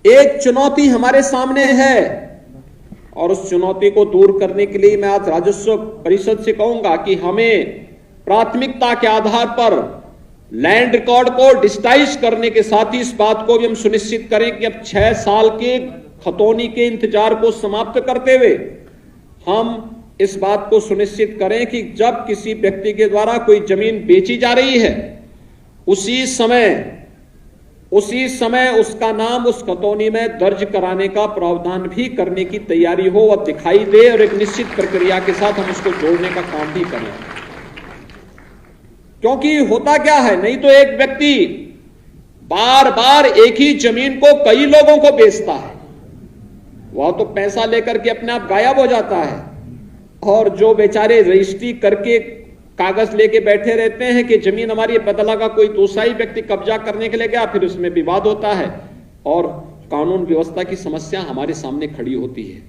एक चुनौती हमारे सामने है और उस चुनौती को दूर करने के लिए मैं आज राजस्व परिषद से कहूंगा कि हमें प्राथमिकता के आधार पर लैंड रिकॉर्ड को डिजिटाइज करने के साथ ही इस बात को भी हम सुनिश्चित करें कि अब 6 साल के खतौनी के इंतजार को समाप्त करते हुए हम इस बात को सुनिश्चित करें कि जब किसी व्यक्ति के द्वारा कोई जमीन बेची जा रही है उसी समय उसका नाम उस खतौनी में दर्ज कराने का प्रावधान भी करने की तैयारी हो और दिखाई दे और एक निश्चित प्रक्रिया के साथ हम उसको जोड़ने का काम भी करें। क्योंकि होता क्या है, नहीं तो एक व्यक्ति बार बार एक ही जमीन को कई लोगों को बेचता है, वह तो पैसा लेकर के अपने आप गायब हो जाता है और जो बेचारे रजिस्ट्री करके कागज लेके बैठे रहते हैं कि जमीन हमारी, पता लगा कोई दूसरा ही व्यक्ति कब्जा करने के लिए गया, फिर उसमें विवाद होता है और कानून व्यवस्था की समस्या हमारे सामने खड़ी होती है।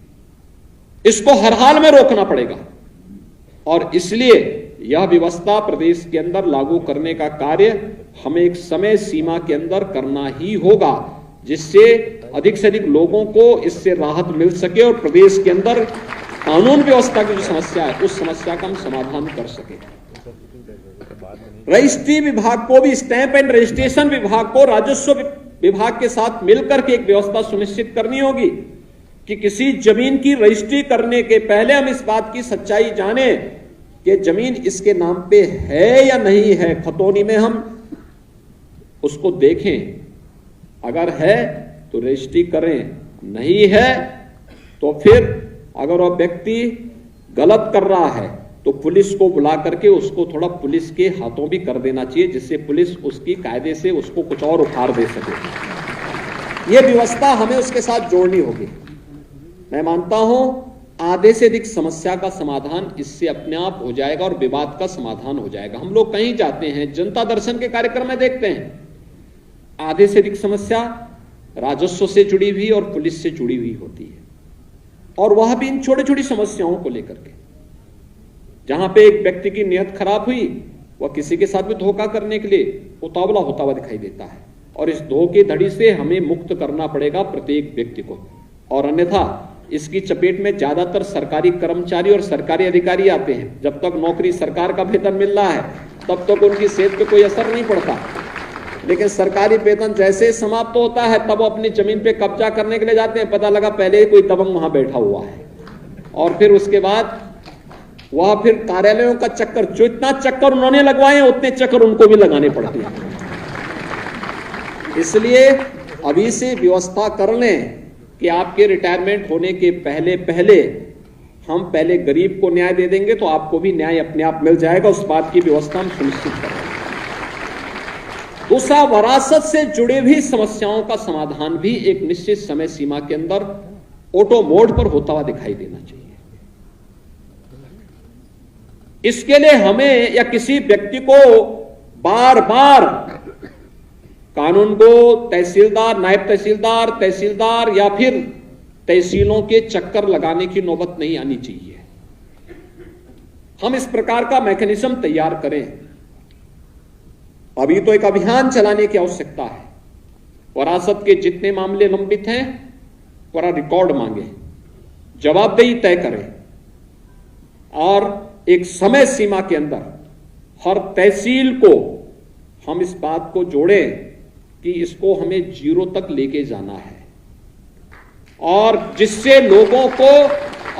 इसको हर हाल में रोकना पड़ेगा और इसलिए यह व्यवस्था प्रदेश के अंदर लागू करने का कार्य हमें एक समय सीमा के अंदर करना ही होगा, जिससे अधिक से अधिक लोगों को इससे राहत मिल सके और प्रदेश के अंदर कानून व्यवस्था की जो समस्या है उस समस्या का हम समाधान कर सके। रजिस्ट्री विभाग को भी, स्टैंप एंड रजिस्ट्रेशन विभाग को राजस्व विभाग के साथ मिलकर के एक व्यवस्था सुनिश्चित करनी होगी कि किसी जमीन की रजिस्ट्री करने के पहले हम इस बात की सच्चाई जाने कि जमीन इसके नाम पे है या नहीं है। खतौनी में हम उसको देखें, अगर है तो रजिस्ट्री करें, नहीं है तो फिर अगर वह व्यक्ति गलत कर रहा है तो पुलिस को बुला करके उसको थोड़ा पुलिस के हाथों भी कर देना चाहिए, जिससे पुलिस उसकी कायदे से उसको कुछ और उखाड़ दे सके। यह व्यवस्था हमें उसके साथ जोड़नी होगी। मैं मानता हूं आधे से अधिक समस्या का समाधान इससे अपने आप हो जाएगा और विवाद का समाधान हो जाएगा। हम लोग कहीं जाते हैं, जनता दर्शन के कार्यक्रम में देखते हैं, आधे से अधिक समस्या राजस्व से जुड़ी हुई और पुलिस से जुड़ी हुई होती है और वह भी इन छोटी छोटी समस्याओं को लेकर के। जहां पे एक व्यक्ति की नियत खराब हुई, वह किसी के साथ भी धोखा करने के लिए उतावला होता हुआ दिखाई देता है और इस धोखेधड़ी से हमें मुक्त करना पड़ेगा प्रत्येक व्यक्ति को, और अन्यथा इसकी चपेट में ज्यादातर सरकारी कर्मचारी और सरकारी अधिकारी आते हैं। जब तक नौकरी सरकार का वेतन मिल रहा है तब तक उनकी सेहत पे कोई असर नहीं पड़ता, लेकिन सरकारी वेतन जैसे समाप्त होता है तब वो अपनी जमीन पे कब्जा करने के लिए जाते हैं। पता लगा पहले ही कोई दबंग वहां बैठा हुआ है और फिर उसके बाद वह फिर कार्यालयों का चक्कर, जो इतना चक्कर उन्होंने लगवाए उतने चक्कर उनको भी लगाने पड़ते हैं। इसलिए अभी से व्यवस्था कर लें कि आपके रिटायरमेंट होने के पहले हम पहले गरीब को न्याय दे देंगे तो आपको भी न्याय अपने आप मिल जाएगा। उस बात की व्यवस्था हम सुनिश्चित करेंगे। दूसरा, वरासत से जुड़े हुई समस्याओं का समाधान भी एक निश्चित समय सीमा के अंदर ऑटो मोड पर होता हुआ दिखाई देना चाहिए। इसके लिए हमें या किसी व्यक्ति को बार बार कानून को तहसीलदार, नायब तहसीलदार, तहसीलदार या फिर तहसीलों के चक्कर लगाने की नौबत नहीं आनी चाहिए। हम इस प्रकार का मैकेनिज्म तैयार करें। अभी तो एक अभियान चलाने की आवश्यकता है। वरासत के जितने मामले लंबित हैं पूरा रिकॉर्ड मांगे, जवाबदेही तय करें और एक समय सीमा के अंदर हर तहसील को हम इस बात को जोड़ें कि इसको हमें 0 तक लेके जाना है और जिससे लोगों को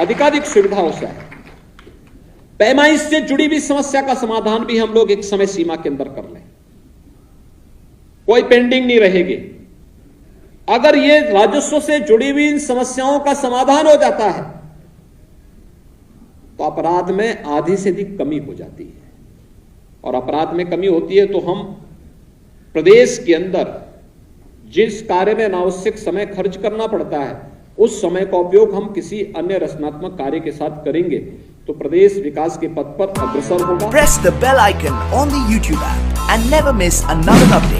अधिकाधिक सुविधा हो सके। पैमाइश से जुड़ी हुई समस्या का समाधान भी हम लोग एक समय सीमा के अंदर कर लें, कोई पेंडिंग नहीं रहेगी। अगर ये राजस्व से जुड़ी हुई इन समस्याओं का समाधान हो जाता है तो अपराध में आधी से अधिक कमी हो जाती है और अपराध में कमी होती है तो हम प्रदेश के अंदर जिस कार्य में अनावश्यक समय खर्च करना पड़ता है उस समय का उपयोग हम किसी अन्य रचनात्मक कार्य के साथ करेंगे तो प्रदेश विकास के पथ पर अग्रसर होगा। Press the bell icon on the YouTube app and never miss another update.